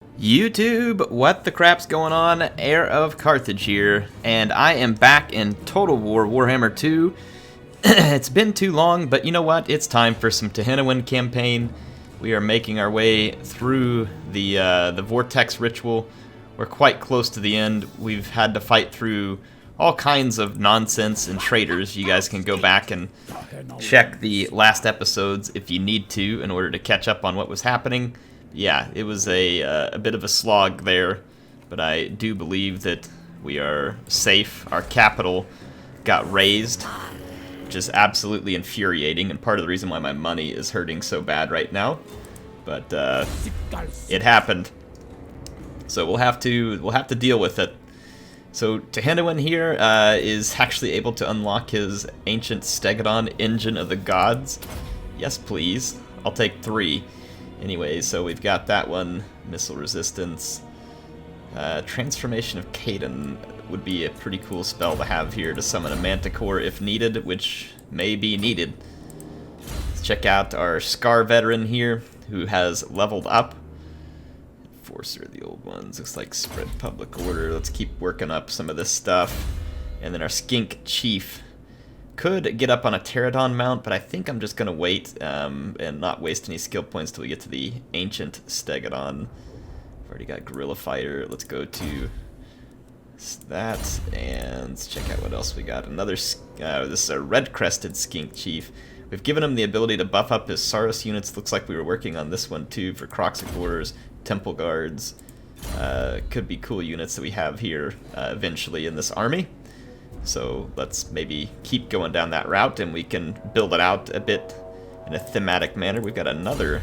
YouTube, what the crap's going on? HeirofCarthage here, and I am back in Total War Warhammer 2. It's been too long, but you know what? It's time for some Tehenhauin campaign. We are making our way through the Vortex ritual. We're quite close to the end. We've had to fight through all kinds of nonsense and traitors. You guys can go back and check the last episodes if you need to in order to catch up on what was happening. Yeah, it was a bit of a slog there, but I do believe that we are safe. Our capital got raised, which is absolutely infuriating, and part of the reason why my money is hurting so bad right now. But it happened, so we'll have to deal with it. So Tehenhauin here is actually able to unlock his ancient Stegodon Engine of the Gods. Yes, please. I'll take 3. Anyway, so we've got that one. Missile resistance. Transformation of Caden would be a pretty cool spell to have here to summon a Manticore if needed, which may be needed. Let's check out our Scar veteran here, who has leveled up. Enforcer, the old ones. Looks like spread public order. Let's keep working up some of this stuff. And then our Skink Chief could get up on a Pterodon mount, but I think I'm just going to wait and not waste any skill points till we get to the Ancient Stegodon. I've already got Guerrilla Fighter. Let's go to that, and let's check out what else we got. This is a Red-Crested Skink Chief. We've given him the ability to buff up his Saurus units. Looks like we were working on this one too for Croxigors, Temple Guards. Could be cool units that we have here eventually in this army. So let's maybe keep going down that route and we can build it out a bit in a thematic manner. We've got another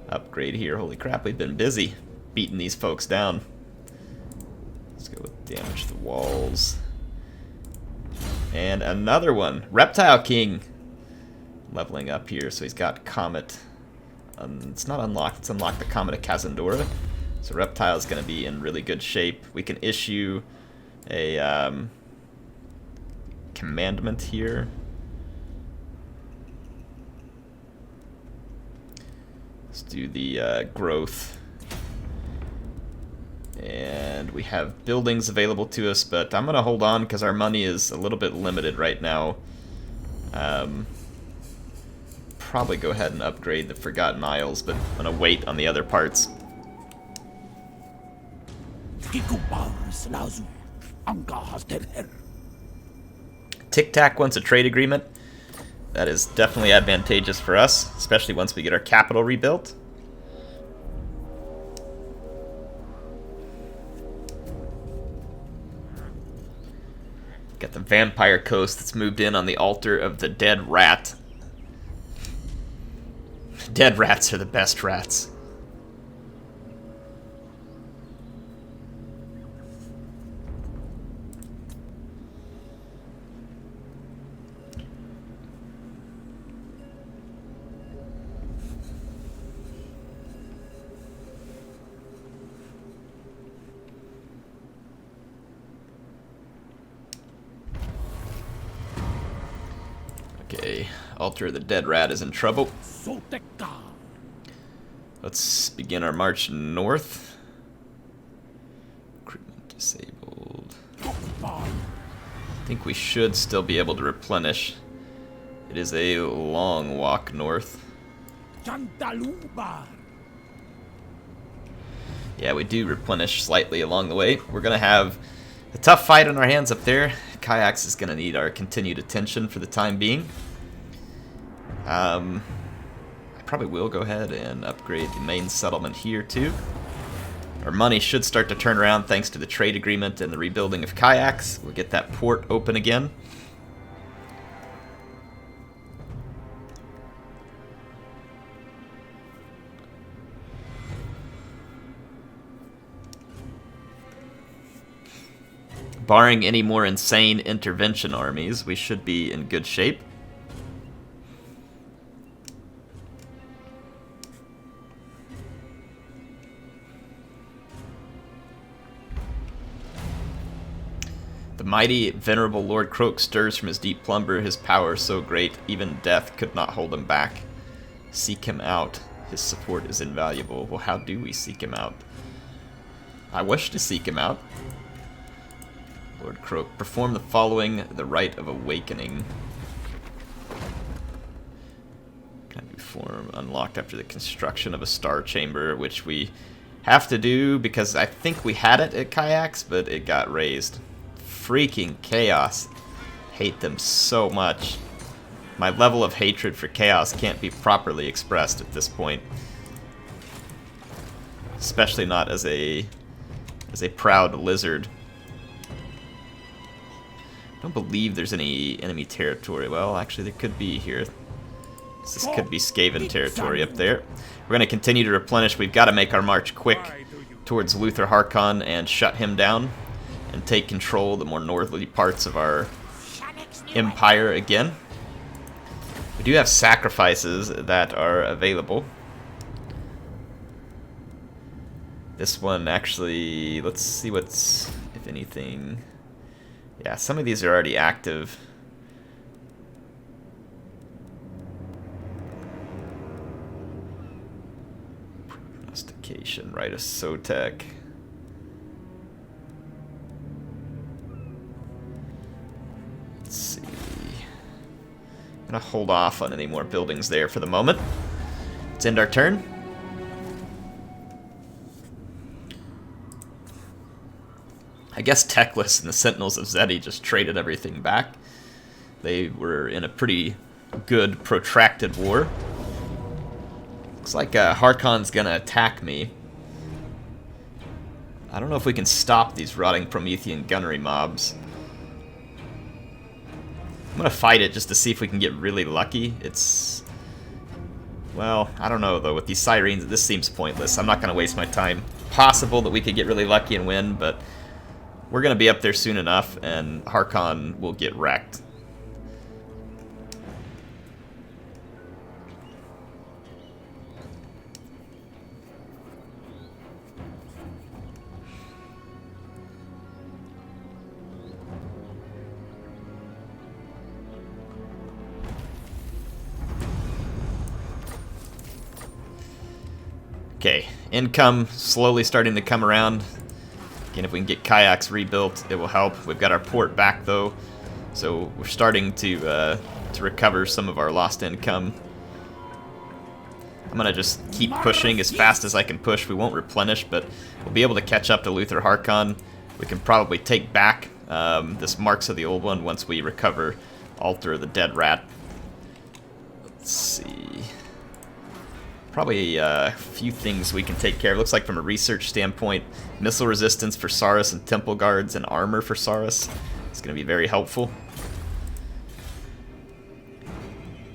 upgrade here. Holy crap, we've been busy beating these folks down. Let's go with damage the walls. And another one. Reptile King. Leveling up here. So he's got Comet. It's not unlocked. It's unlocked the Comet of Kazandora. So Reptile is going to be in really good shape. We can issue a commandment here. Let's do the growth. And we have buildings available to us, but I'm going to hold on because our money is a little bit limited right now. Probably go ahead and upgrade the Forgotten Isles, but I'm going to wait on the other parts. Tic Tac wants a trade agreement. That is definitely advantageous for us, especially once we get our capital rebuilt. Got the Vampire Coast that's moved in on the altar of the Dead Rat. Dead rats are the best rats. Okay, Altar of the Dead Rat is in trouble. Let's begin our march north. Recruitment disabled. I think we should still be able to replenish. It is a long walk north. Yeah, we do replenish slightly along the way. We're going to have a tough fight on our hands up there. Kayaks is going to need our continued attention for the time being. I probably will go ahead and upgrade the main settlement here too. Our money should start to turn around thanks to the trade agreement and the rebuilding of kayaks. We'll get that port open again. Barring any more insane intervention armies, we should be in good shape. The mighty, venerable Lord Croak stirs from his deep plumber, his power so great, even death could not hold him back. Seek him out. His support is invaluable. Well, how do we seek him out? I wish to seek him out. Lord Croak, perform the following, the Rite of Awakening. Can be form unlocked after the construction of a star chamber, which we have to do because I think we had it at Kayaks, but it got raised. Freaking Chaos. Hate them so much. My level of hatred for Chaos can't be properly expressed at this point. Especially not as a proud lizard. I don't believe there's any enemy territory. Well, actually there could be here. This could be Skaven territory up there. We're going to continue to replenish. We've got to make our march quick towards Luther Harkon and shut him down and take control of the more northerly parts of our empire again. We do have sacrifices that are available. This one actually, let's see what's, if anything. Yeah, some of these are already active. Prognostication, Rite of Sotek. Let's see. I'm gonna hold off on any more buildings there for the moment. Let's end our turn. I guess Teclis and the Sentinels of Zeti just traded everything back. They were in a pretty good, protracted war. Looks like Harkon's gonna attack me. I don't know if we can stop these rotting Promethean gunnery mobs. I'm gonna fight it just to see if we can get really lucky. It's... well, I don't know though. With these Sirens, this seems pointless. I'm not gonna waste my time. Possible that we could get really lucky and win, but we're gonna be up there soon enough, and Harkon will get wrecked. Okay, income slowly starting to come around. Again, if we can get kayaks rebuilt, it will help. We've got our port back though, so we're starting to recover some of our lost income. I'm gonna just keep pushing as fast as I can push. We won't replenish, but we'll be able to catch up to Luther Harkon. We can probably take back this Marks of the Old One once we recover Altar of the Dead Rat. Let's see. Probably a few things we can take care of. Looks like from a research standpoint, missile resistance for Saurus and temple guards and armor for Saurus is going to be very helpful.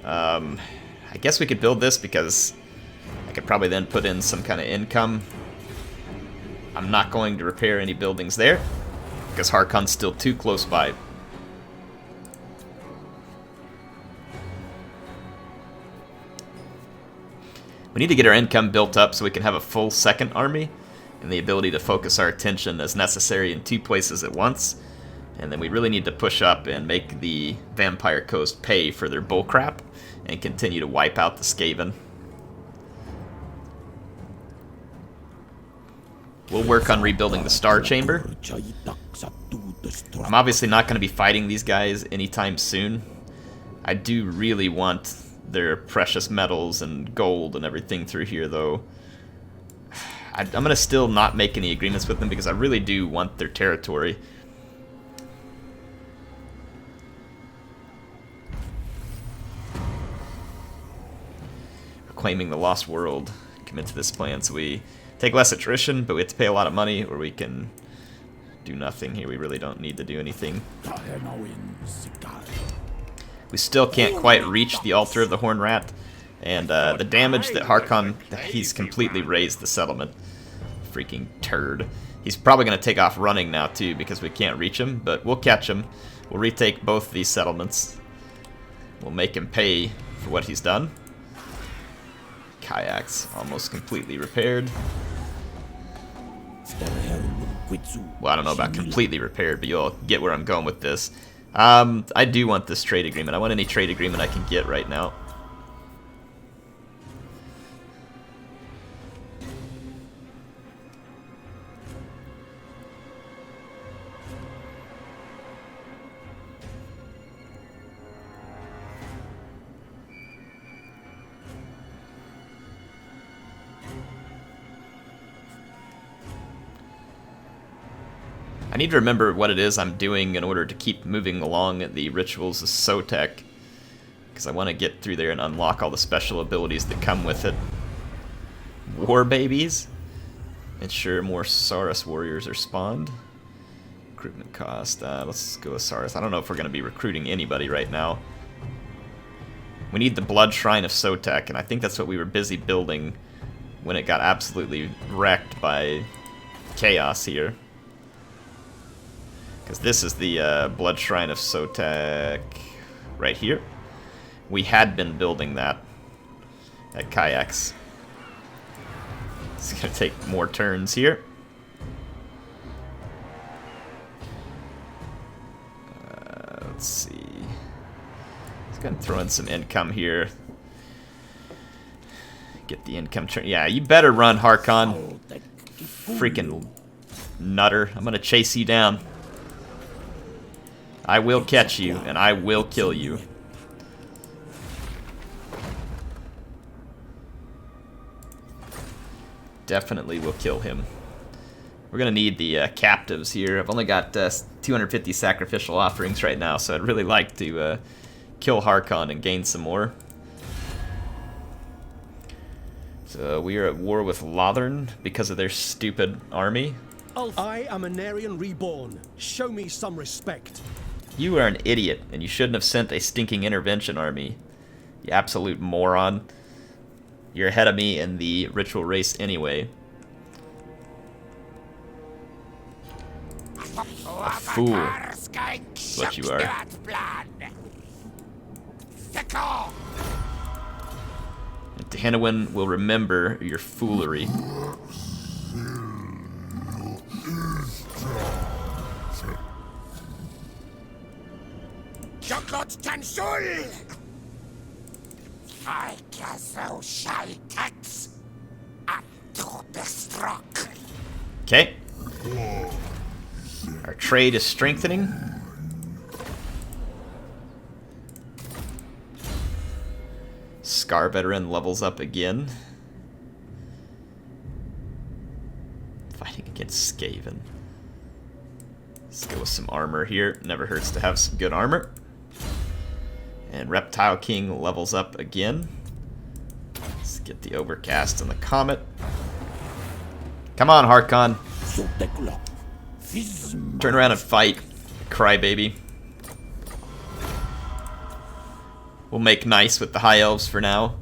I guess we could build this because I could probably then put in some kind of income. I'm not going to repair any buildings there because Harkon's still too close by. We need to get our income built up so we can have a full second army and the ability to focus our attention as necessary in 2 places at once. And then we really need to push up and make the Vampire Coast pay for their bullcrap and continue to wipe out the Skaven. We'll work on rebuilding the Star Chamber. I'm obviously not going to be fighting these guys anytime soon. I do really want their precious metals and gold and everything through here, though. I'm going to still not make any agreements with them because I really do want their territory. Reclaiming the Lost World. Commit to this plan, so we take less attrition, but we have to pay a lot of money, or we can do nothing here. We really don't need to do anything. We still can't quite reach the Altar of the Horned Rat, and the damage that Harkon, he's completely raised the settlement. Freaking turd. He's probably going to take off running now too because we can't reach him, but we'll catch him. We'll retake both these settlements. We'll make him pay for what he's done. Kayaks almost completely repaired. Well, I don't know about completely repaired, but you'll get where I'm going with this. I do want this trade agreement. I want any trade agreement I can get right now. I need to remember what it is I'm doing in order to keep moving along the rituals of Sotek, because I want to get through there and unlock all the special abilities that come with it. War babies. Ensure more Saurus warriors are spawned. Recruitment cost. Let's go with Saurus. I don't know if we're going to be recruiting anybody right now. We need the Blood Shrine of Sotek, and I think that's what we were busy building when it got absolutely wrecked by chaos here. Because this is the Blood Shrine of Sotek right here. We had been building that at Kayaks. It's going to take more turns here. Let's see. Let's go and throw in some income here. Get the income turn. Yeah, you better run, Harkon. Freaking nutter. I'm going to chase you down. I will catch you, and I will kill you. Definitely will kill him. We're going to need the captives here. I've only got 250 sacrificial offerings right now, so I'd really like to kill Harkon and gain some more. So we are at war with Lothern because of their stupid army. I am an Aryan reborn. Show me some respect. You are an idiot, and you shouldn't have sent a stinking intervention army. You absolute moron. You're ahead of me in the ritual race anyway. A fool. That's what you are. And Tehenhauin will remember your foolery. Okay. Our trade is strengthening. Scar Veteran levels up again. Fighting against Skaven. Let's go with some armor here. Never hurts to have some good armor. And Reptile King levels up again. Let's get the Overcast and the Comet. Come on, Harkon. Turn around and fight, crybaby. We'll make nice with the High Elves for now.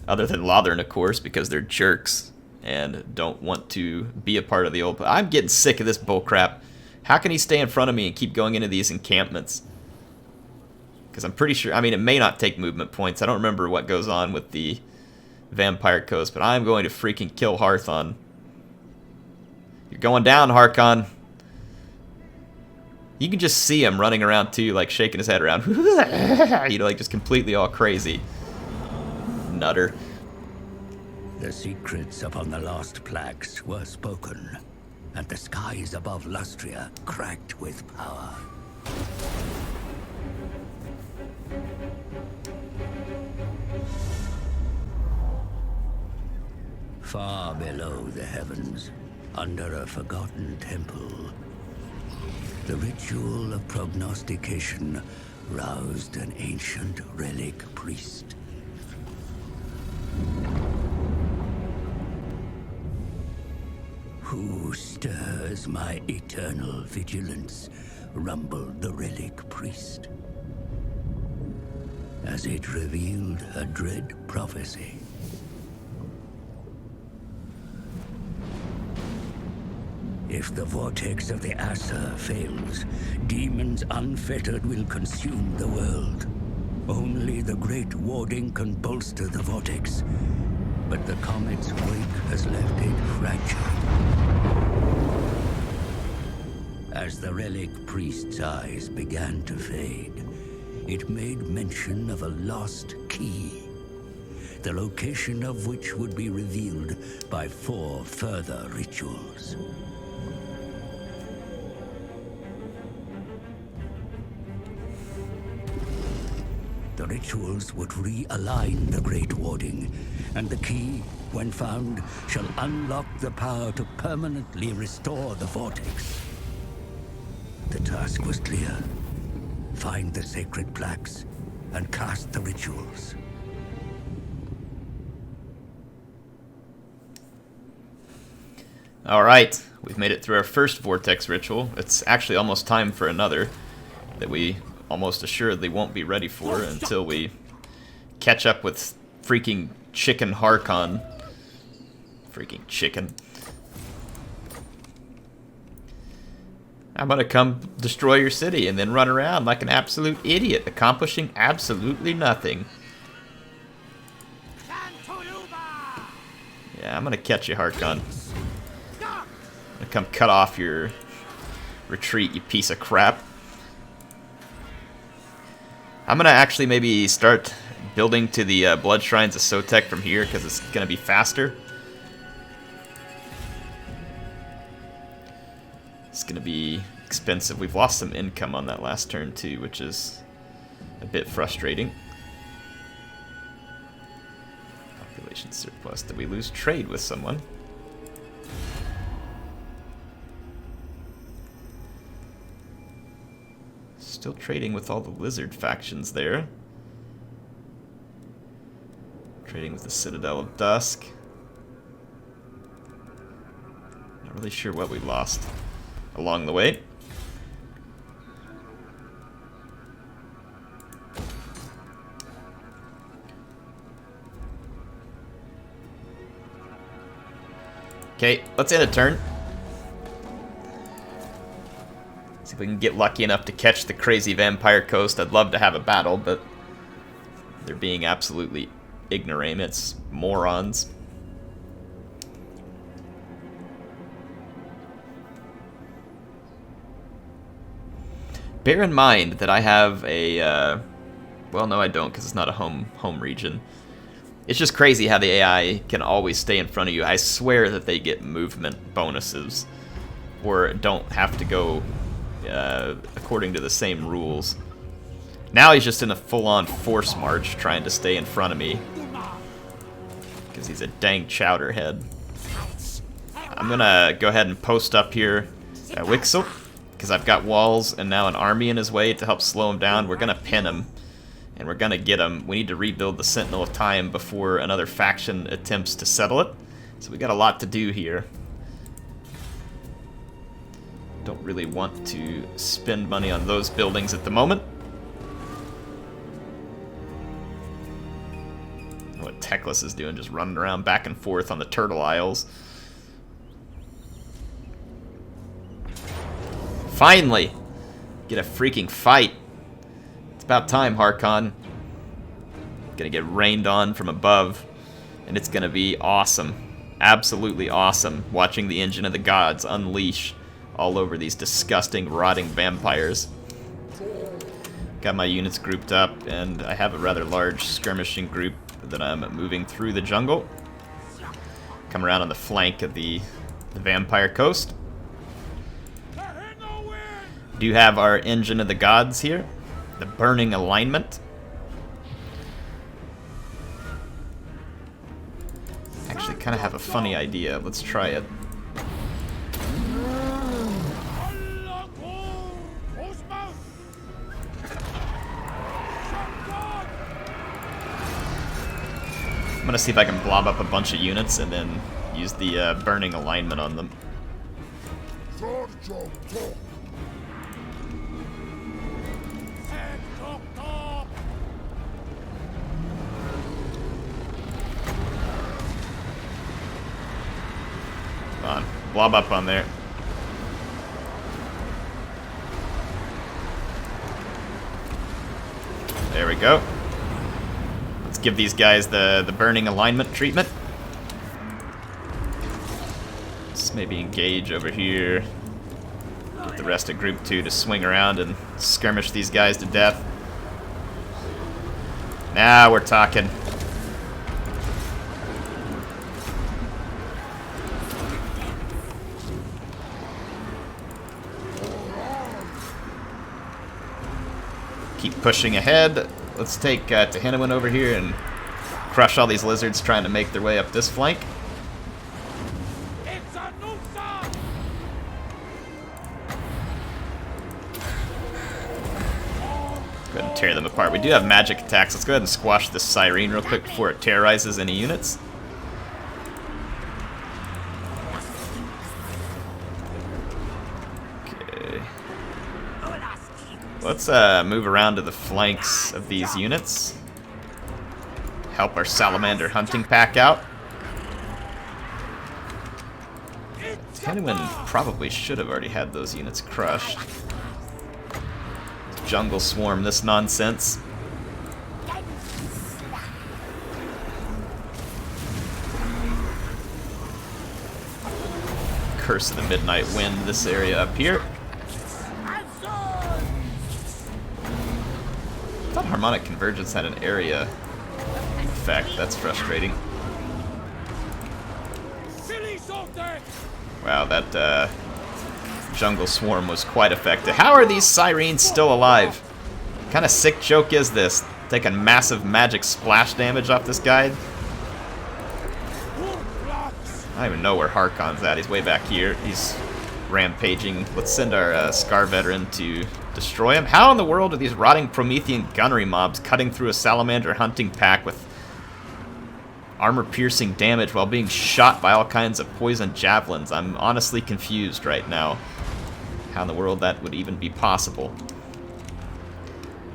Other than Lothern, of course, because they're jerks and don't want to be a part of the old... I'm getting sick of this bullcrap. How can he stay in front of me and keep going into these encampments? Because I'm pretty sure... I mean, it may not take movement points. I don't remember what goes on with the Vampire Coast, but I'm going to freaking kill Hearthon. You're going down, Harkon. You can just see him running around too, like shaking his head around. You know, like just completely all crazy. Nutter. The secrets upon the lost plaques were spoken, and the skies above Lustria cracked with power. Far below the heavens, under a forgotten temple, the ritual of prognostication roused an ancient relic priest. Who stirs my eternal vigilance? Rumbled the relic priest, as it revealed a dread prophecy. If the vortex of the Aesir fails, demons unfettered will consume the world. Only the great warding can bolster the vortex, but the comet's wake has left it fragile. As the relic priest's eyes began to fade, it made mention of a lost key, the location of which would be revealed by 4 further rituals. The rituals would realign the Great Warding, and the key, when found, shall unlock the power to permanently restore the Vortex. The task was clear. Find the sacred plaques and cast the rituals. Alright, we've made it through our first Vortex ritual. It's actually almost time for another that we almost assuredly won't be ready for until we catch up with freaking Chicken Harkon. Freaking chicken. I'm gonna come destroy your city and then run around like an absolute idiot, accomplishing absolutely nothing. Yeah, I'm gonna catch you, Harkon. I'm gonna come cut off your retreat, you piece of crap. I'm gonna actually maybe start building to the Blood Shrines of Sotek from here, because it's gonna be faster. It's gonna be expensive. We've lost some income on that last turn too, which is a bit frustrating. Population surplus. Did we lose trade with someone? Still trading with all the lizard factions there. Trading with the Citadel of Dusk. Not really sure what we lost along the way. Okay, let's end a turn. See if we can get lucky enough to catch the crazy vampire coast. I'd love to have a battle, but they're being absolutely ignoramus, morons. Bear in mind that I have a, well, no I don't, because it's not a home region. It's just crazy how the AI can always stay in front of you. I swear that they get movement bonuses, or don't have to go according to the same rules. Now he's just in a full-on force march trying to stay in front of me, because he's a dang chowderhead. I'm gonna go ahead and post up here at Wixel, because I've got walls and now an army in his way to help slow him down. We're gonna pin him, and we're gonna get him. We need to rebuild the Sentinel of Time before another faction attempts to settle it. So we got a lot to do here. Don't really want to spend money on those buildings at the moment. What Teclis is doing, just running around back and forth on the Turtle Isles. Finally! Get a freaking fight. It's about time, Harkon. Gonna get rained on from above, and it's gonna be awesome. Absolutely awesome, watching the engine of the gods unleash all over these disgusting, rotting vampires. Got my units grouped up, and I have a rather large skirmishing group that I'm moving through the jungle. Come around on the flank of the vampire coast. Do have our engine of the gods here, the burning alignment. Actually, kind of have a funny idea. Let's try it. I'm gonna see if I can blob up a bunch of units and then use the burning alignment on them. Come on, blob up on there. There we go. Let's give these guys the burning alignment treatment. Let's maybe engage over here. Get the rest of Group 2 to swing around and skirmish these guys to death. Now we're talking. Keep pushing ahead. Let's take Tehenhauin over here and crush all these lizards trying to make their way up this flank. Go ahead and tear them apart. We do have magic attacks. Let's go ahead and squash this Siren real quick before it terrorizes any units. Okay. Let's move around to the flanks of these units. Help our Salamander hunting pack out. Tehenhauin probably should have already had those units crushed. Jungle swarm this nonsense. Curse of the Midnight Wind this area up here. I thought Harmonic Convergence had an area effect. That's frustrating. Wow, that jungle swarm was quite effective. How are these Sirens still alive? What kind of sick joke is this? Taking massive magic splash damage off this guy? I don't even know where Harkon's at. He's way back here. He's rampaging. Let's send our Scar Veteran to destroy him. How in the world are these rotting Promethean gunnery mobs cutting through a Salamander hunting pack with armor-piercing damage while being shot by all kinds of poison javelins? I'm honestly confused right now. How in the world that would even be possible.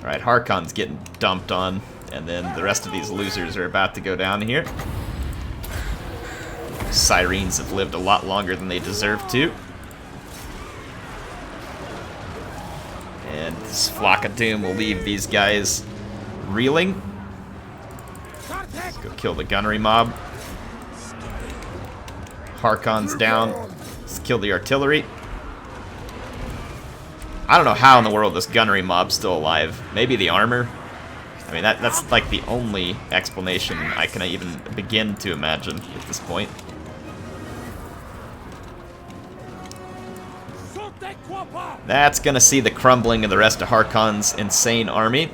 Alright, Harkon's getting dumped on, and then the rest of these losers are about to go down here. Sirens have lived a lot longer than they deserve to. And this Flock of Doom will leave these guys reeling. Let's go kill the gunnery mob. Harkon's down. Let's kill the artillery. I don't know how in the world this gunnery mob's still alive. Maybe the armor? I mean, that's like the only explanation I can even begin to imagine at this point. That's gonna see the crumbling of the rest of Harkon's insane army.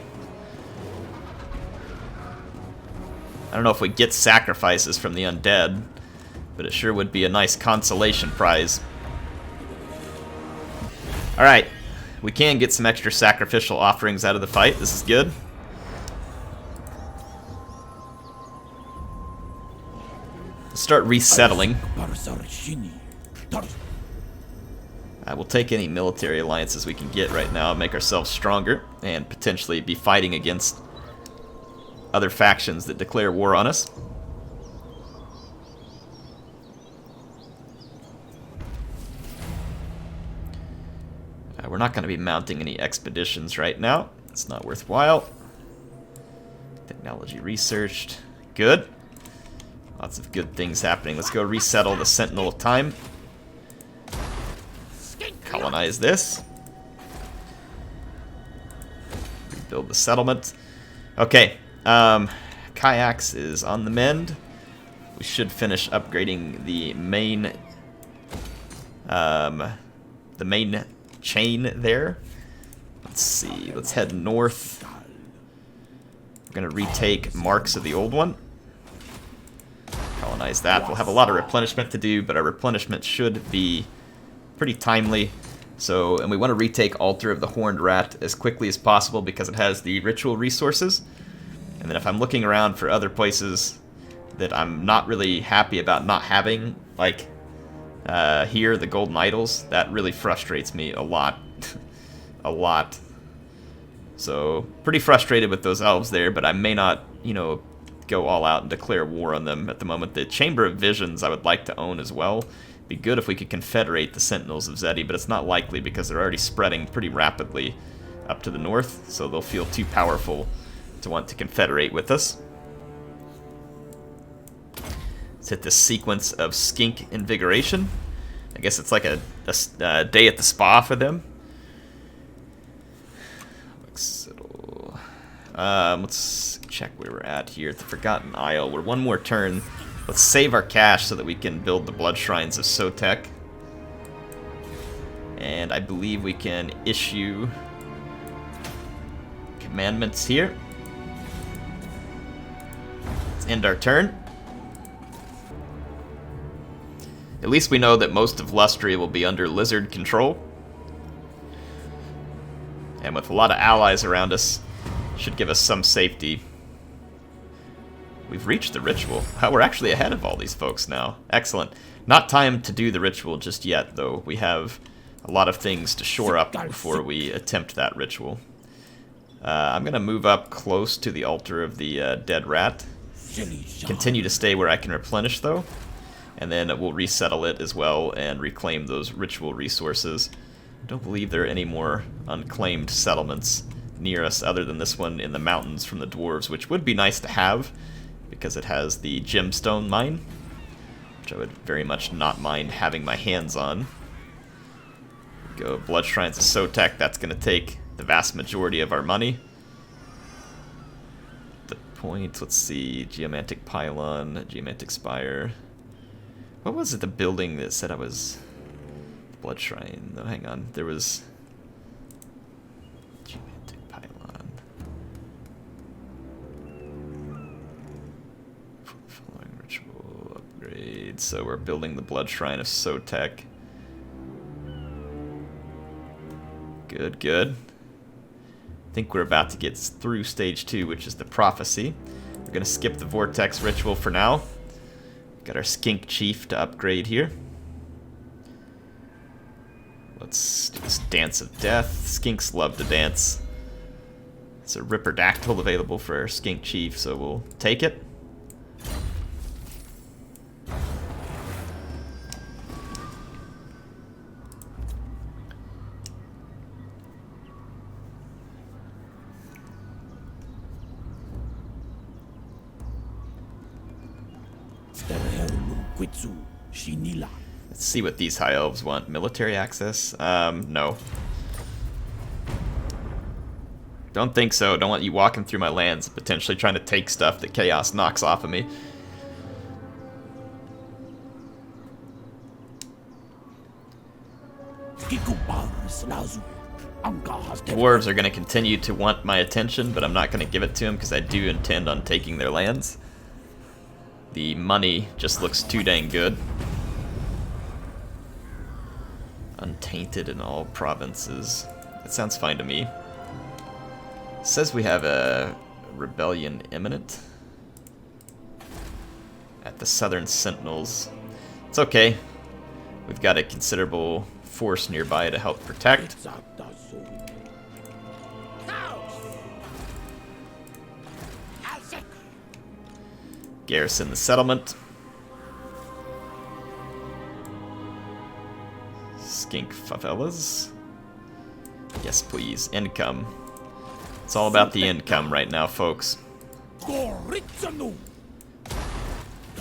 I don't know if we get sacrifices from the undead, but it sure would be a nice consolation prize. Alright, we can get some extra sacrificial offerings out of the fight. This is good. Let's start resettling. We'll take any military alliances we can get right now and make ourselves stronger, and potentially be fighting against other factions that declare war on us. We're not going to be mounting any expeditions right now. It's not worthwhile. Technology researched. Good. Lots of good things happening. Let's go resettle the Sentinel of Time. Colonize this. Rebuild the settlement. Okay. Kayaks is on the mend. We should finish upgrading the main chain there. Let's see. Let's head north. We're gonna retake marks of the old one. Colonize that. We'll have a lot of replenishment to do, but our replenishment should be pretty timely. So, and we want to retake Altar of the Horned Rat as quickly as possible because it has the ritual resources. And then if I'm looking around for other places that I'm not really happy about not having, like here, the Golden Idols, that really frustrates me a lot. A lot. So, pretty frustrated with those elves there, but I may not, you know, go all out and declare war on them at the moment. The Chamber of Visions I would like to own as well. Be good if we could confederate the Sentinels of Zeti, but it's not likely because they're already spreading pretty rapidly up to the north, so they'll feel too powerful to want to confederate with us. Let's hit this sequence of skink invigoration. I guess it's like a day at the spa for them. Let's check where we're at here at the Forgotten Isle. We're one more turn. Let's save our cash so that we can build the Blood Shrines of Sotek. And I believe we can issue commandments here. Let's end our turn. At least we know that most of Lustria will be under Lizard control. And with a lot of allies around us, Should give us some safety. We've reached the ritual. We're actually ahead of all these folks now. Excellent. Not time to do the ritual just yet, though. We have a lot of things to shore up before we attempt that ritual. I'm going to move up close to the altar of the dead rat. Continue to stay where I can replenish, though. And then we'll resettle it as well and reclaim those ritual resources. I don't believe there are any more unclaimed settlements near us other than this one in the mountains from the dwarves, which would be nice to have because it has the gemstone mine, which I would very much not mind having my hands on. Go Blood Shrines of Sotek. That's going to take the vast majority of our money. The points, let's see, Geomantic Pylon, Geomantic Spire. What was it, the building that said I was... Blood Shrine, no, hang on, there was... Geomantic Pylon. Following ritual upgrade, so we're building the Blood Shrine of Sotek. Good, good. I think we're about to get through stage 2, which is the prophecy. We're going to skip the Vortex ritual for now. Got our Skink Chief to upgrade here. Let's do this Dance of Death. Skinks love to dance. It's a Ripperdactyl available for our Skink Chief, so we'll take it. Let's see what these high elves want. Military access? No. Don't think so. Don't want you walking through my lands, potentially trying to take stuff that Chaos knocks off of me. Dwarves are going to continue to want my attention, but I'm not going to give it to them because I do intend on taking their lands. The money just looks too dang good. Untainted in all provinces. That sounds fine to me. It says we have a rebellion imminent at the Southern Sentinels. It's okay. We've got a considerable force nearby to help protect. Garrison the settlement. Skink favelas. Yes, please. Income. It's all about the income right now, folks.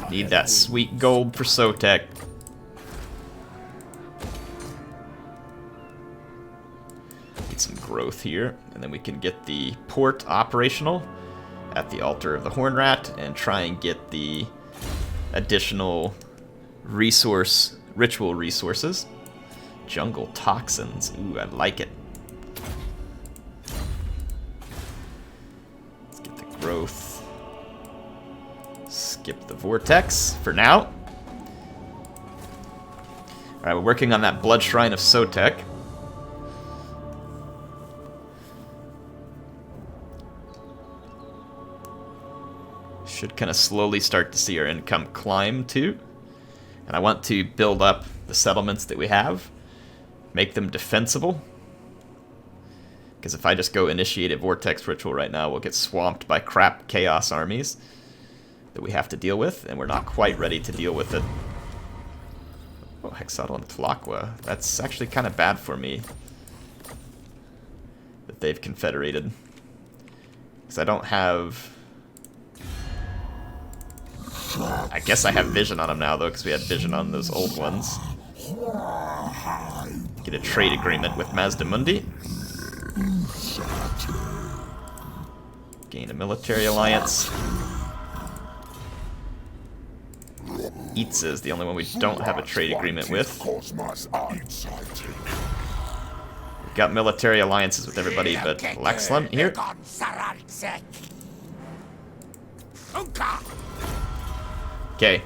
Need that sweet gold for Sotek. Need some growth here, and then we can get the port operational at the altar of the Horn Rat and try and get the additional ritual resources. Jungle toxins. Ooh, I like it. Let's get the growth. Skip the Vortex for now. Alright, we're working on that Blood Shrine of Sotek. Should kind of slowly start to see our income climb too. And I want to build up the settlements that we have. Make them defensible. Because if I just go initiate a Vortex ritual right now, we'll get swamped by crap Chaos armies that we have to deal with, and we're not quite ready to deal with it. Oh, Hexatl and Tlaqua. That's actually kind of bad for me that they've confederated. Because I don't have... I guess I have vision on them now, though, because we had vision on those old ones. Get a trade agreement with Mazdamundi. Gain a military alliance. Itza is the only one we don't have a trade agreement with. We've got military alliances with everybody but Laxlun here. Okay,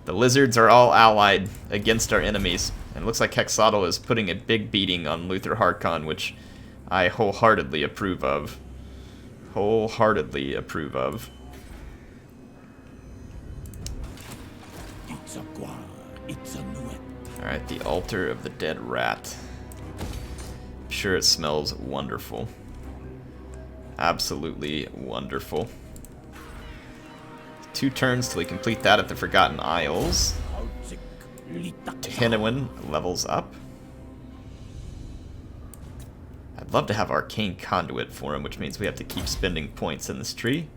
the lizards are all allied against our enemies, and it looks like Hexatl is putting a big beating on Luther Harkon, which I wholeheartedly approve of. wholeheartedly approve of. Alright, the altar of the dead rat. I'm sure it smells wonderful. Absolutely wonderful. 2 turns till we complete that at the Forgotten Isles. Tehenhauin levels up. I'd love to have Arcane Conduit for him, which means we have to keep spending points in this tree.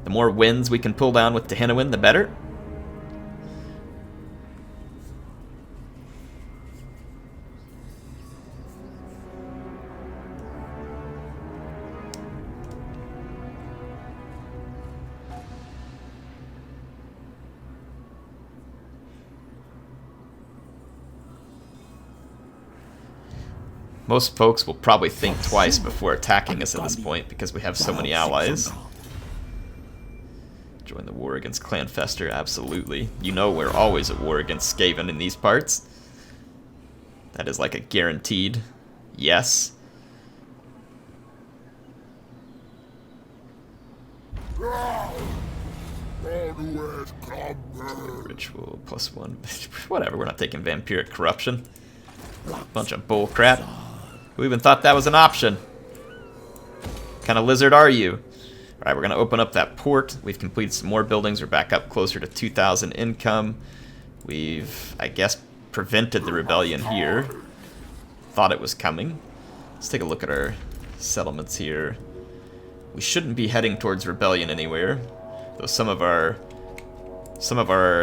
The more wins we can pull down with Tehenhauin, the better. Most folks will probably think twice before attacking us at this point because we have so many allies. Join the war against Clanfester, absolutely. You know we're always at war against Skaven in these parts. That is like a guaranteed yes. Ritual +1. Whatever, we're not taking Vampiric Corruption. Bunch of bullcrap. Who even thought that was an option? What kind of lizard are you? Alright, we're going to open up that port. We've completed some more buildings. We're back up closer to 2,000 income. We've, I guess, prevented the rebellion here. Thought it was coming. Let's take a look at our settlements here. We shouldn't be heading towards rebellion anywhere, though some of our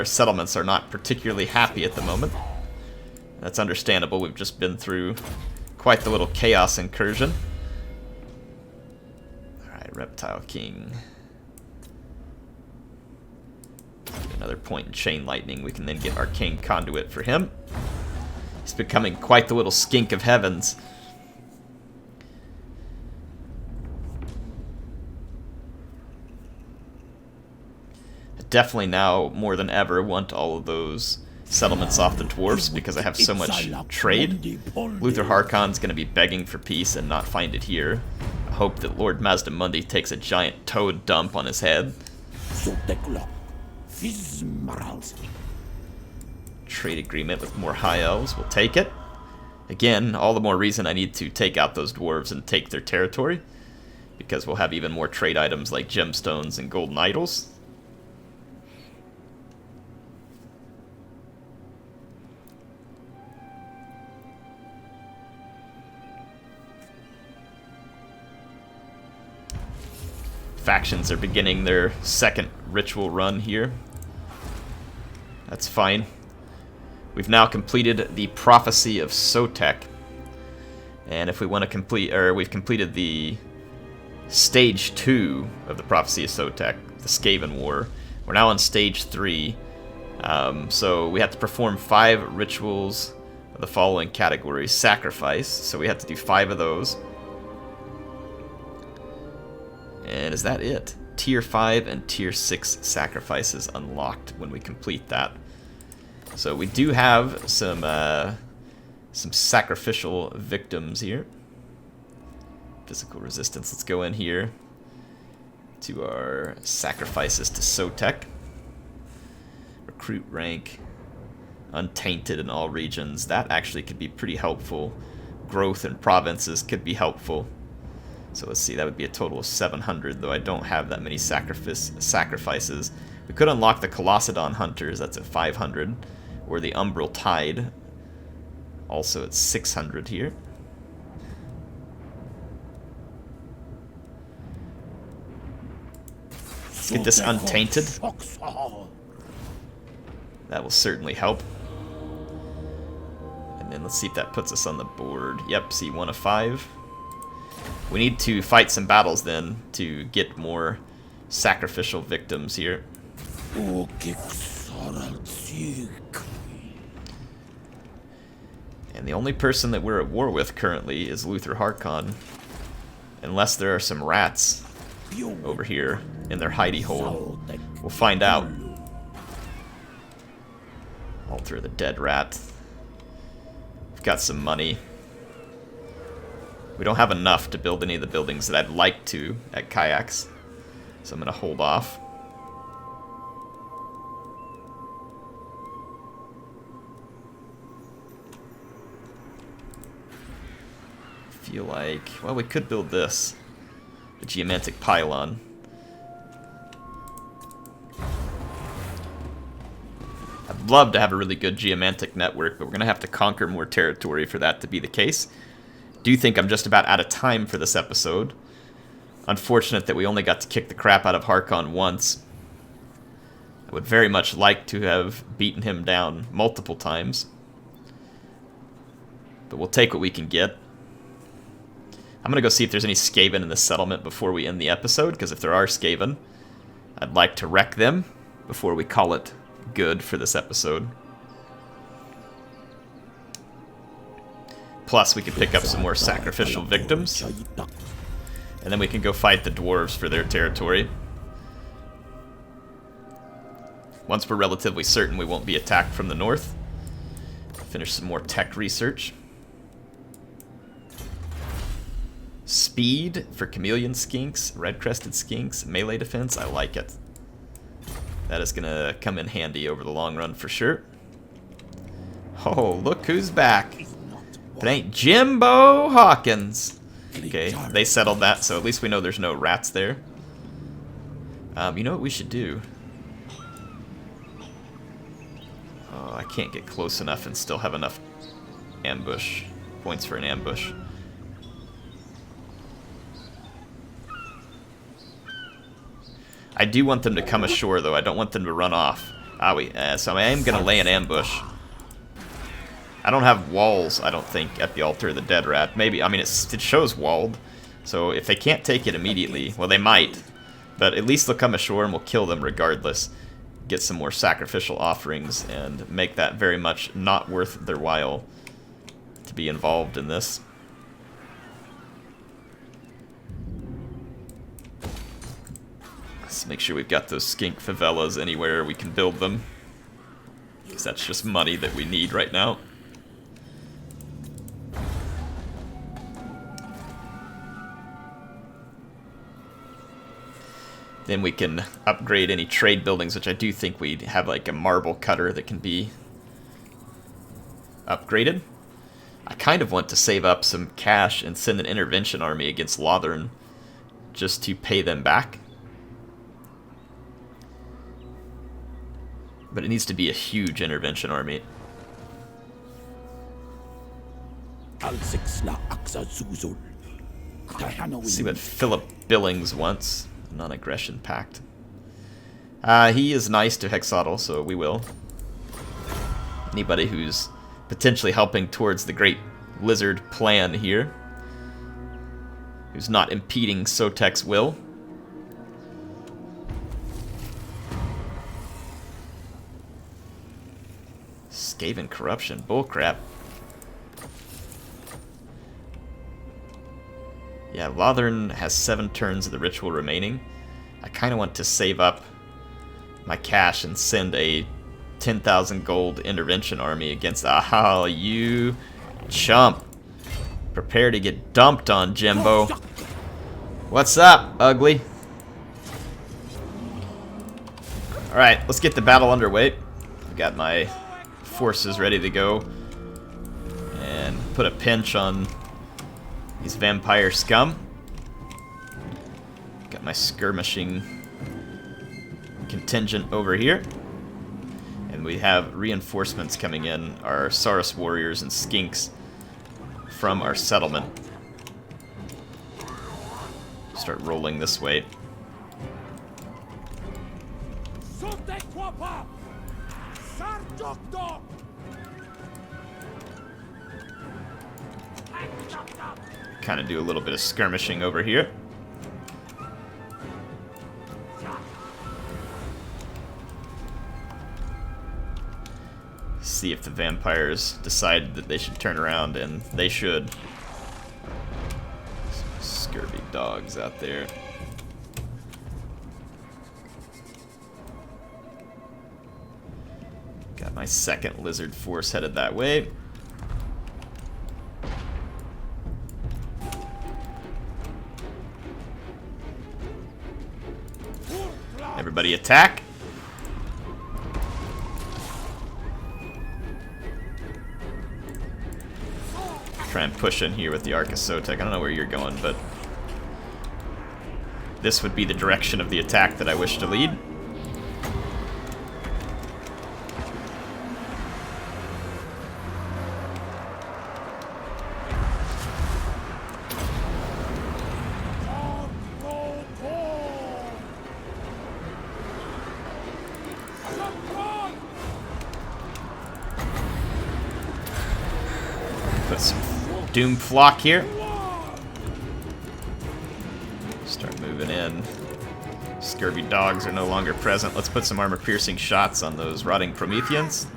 settlements are not particularly happy at the moment. That's understandable. We've just been through quite the little chaos incursion. Alright, Reptile King. Get another point in Chain Lightning. We can then get Arcane Conduit for him. He's becoming quite the little skink of heavens. I definitely now, more than ever, want all of those settlements off the dwarfs because I have so much trade. Luther Harkon's going to be begging for peace and not find it here. I hope that Lord Mazdamundi takes a giant toad dump on his head. Trade agreement with more high elves. We'll take it. Again, all the more reason I need to take out those dwarves and take their territory, because we'll have even more trade items like gemstones and golden idols. Factions are beginning their second ritual run here. That's fine. We've now completed the Prophecy of Sotek. And if we want to complete, or we've completed the Stage 2 of the Prophecy of Sotek, the Skaven War. We're now on Stage 3. So we have to perform 5 rituals of the following categories. Sacrifice, so we have to do 5 of those. And is that it? Tier 5 and Tier 6 sacrifices unlocked when we complete that. So we do have some sacrificial victims here. Physical resistance. Let's go in here to our sacrifices to Sotek. Recruit rank. Untainted in all regions. That actually could be pretty helpful. Growth in provinces could be helpful. So let's see, that would be a total of 700, though I don't have that many sacrifices. We could unlock the Colossedon Hunters, that's at 500, or the Umbral Tide, also at 600 here. Let's get this Untainted. That will certainly help. And then let's see if that puts us on the board. Yep, see, 1 of 5. We need to fight some battles then to get more sacrificial victims here. And the only person that we're at war with currently is Luther Harkon. Unless there are some rats over here in their hidey hole. We'll find out. Altar of the Dead Rat. got some money. We don't have enough to build any of the buildings that I'd like to at Kayaks, so I'm going to hold off. Feel like, well, we could build this, the geomantic pylon. I'd love to have a really good geomantic network, but we're going to have to conquer more territory for that to be the case. Do think I'm just about out of time for this episode. Unfortunate that we only got to kick the crap out of Harkon once. I would very much like to have beaten him down multiple times. But we'll take what we can get. I'm going to go see if there's any Skaven in the settlement before we end the episode, because if there are Skaven, I'd like to wreck them before we call it good for this episode. Plus, we could pick up some more sacrificial victims. And then we can go fight the dwarves for their territory. Once we're relatively certain we won't be attacked from the north. Finish some more tech research. Speed for chameleon skinks, red-crested skinks, melee defense, I like it. That is going to come in handy over the long run for sure. Oh, look who's back. It ain't Jimbo Hawkins. Okay, they settled that, so at least we know there's no rats there. You know what we should do? Oh, I can't get close enough and still have enough ambush points for an ambush. I do want them to come ashore, though. I don't want them to run off. So I am going to lay an ambush. I don't have walls, I don't think, at the Altar of the Dead Rat. Maybe, I mean, it shows walled. So if they can't take it immediately, well, they might. But at least they'll come ashore and we'll kill them regardless. Get some more sacrificial offerings and make that very much not worth their while to be involved in this. Let's make sure we've got those skink favelas anywhere we can build them. Because that's just money that we need right now. Then we can upgrade any trade buildings, which I do think we'd have like a marble cutter that can be upgraded. I kind of want to save up some cash and send an intervention army against Lothern just to pay them back. But it needs to be a huge intervention army. Let's see what Philip Billings wants. Non-aggression pact. He is nice to Hexotl, so we will. Anybody who's potentially helping towards the Great Lizard plan here, who's not impeding Sotek's will. Skaven corruption, bullcrap. Yeah, Lothern has 7 turns of the ritual remaining. I kind of want to save up my cash and send a 10,000 gold intervention army against... Ah, you chump. Prepare to get dumped on, Jimbo. What's up, ugly? Alright, let's get the battle underway. I've got my forces ready to go. And put a pinch on these vampire scum. Got my skirmishing contingent over here. And we have reinforcements coming in, our Saurus warriors and skinks from our settlement. Start rolling this way. Kind of do a little bit of skirmishing over here. See if the vampires decide that they should turn around, and they should. Some scurvy dogs out there. Got my second lizard force headed that way. Somebody attack. Try and push in here with the Arc of Sotek. I don't know where you're going, but this would be the direction of the attack that I wish to lead. Put some Doom Flock here. Start moving in. Scurvy dogs are no longer present. Let's put some armor-piercing shots on those rotting Prometheans.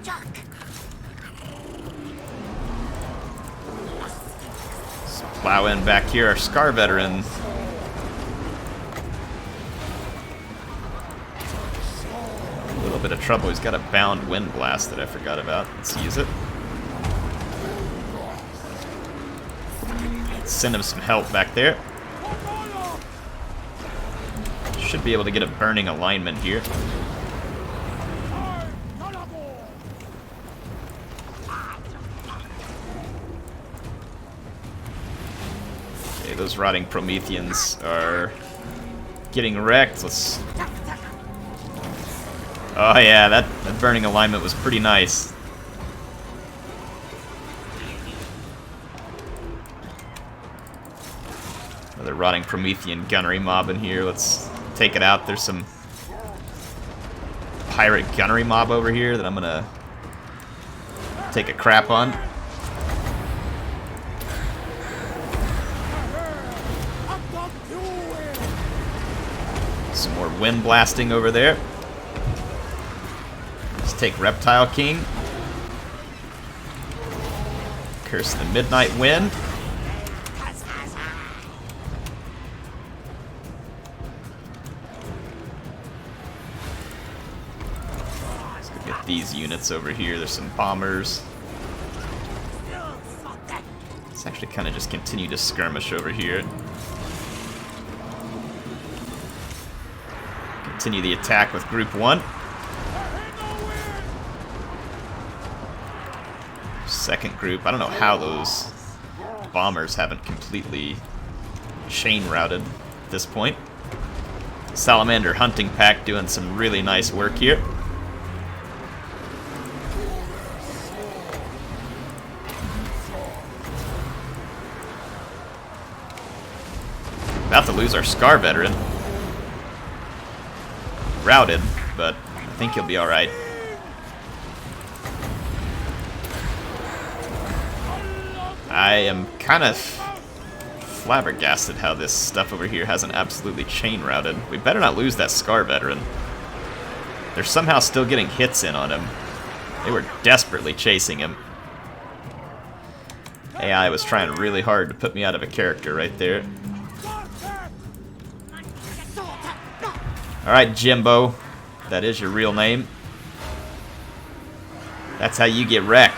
Let's plow in back here our Scar Veteran. A little bit of trouble. He's got a bound Wind Blast that I forgot about. Let's use it. Send him some help back there. Should be able to get a burning alignment here. Okay, those rotting Prometheans are getting wrecked. Let's... Oh yeah, that burning alignment was pretty nice. Another rotting Promethean gunnery mob in here. Let's take it out. There's some pirate gunnery mob over here that I'm gonna take a crap on. Some more wind blasting over there. Let's take Reptile King. Curse the Midnight Wind. These units over here. There's some bombers. Let's actually kind of just continue to skirmish over here. Continue the attack with Group 1. Second group. I don't know how those bombers haven't completely chain routed at this point. Salamander Hunting Pack doing some really nice work here. About to lose our Scar Veteran. Routed, but I think he'll be alright. I am kind of flabbergasted how this stuff over here hasn't absolutely chain routed. We better not lose that Scar Veteran. They're somehow still getting hits in on him. They were desperately chasing him. AI was trying really hard to put me out of a character right there. Alright, Jimbo. That is your real name. That's how you get wrecked.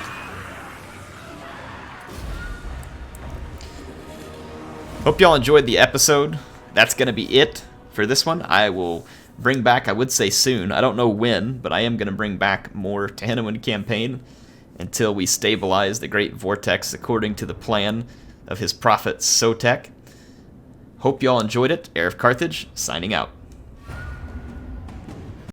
Hope y'all enjoyed the episode. That's going to be it for this one. I will bring back, I would say soon, I don't know when, but I am going to bring back more Tehenhauin campaign until we stabilize the Great Vortex according to the plan of his prophet Sotek. Hope y'all enjoyed it. HeirofCarthage, signing out.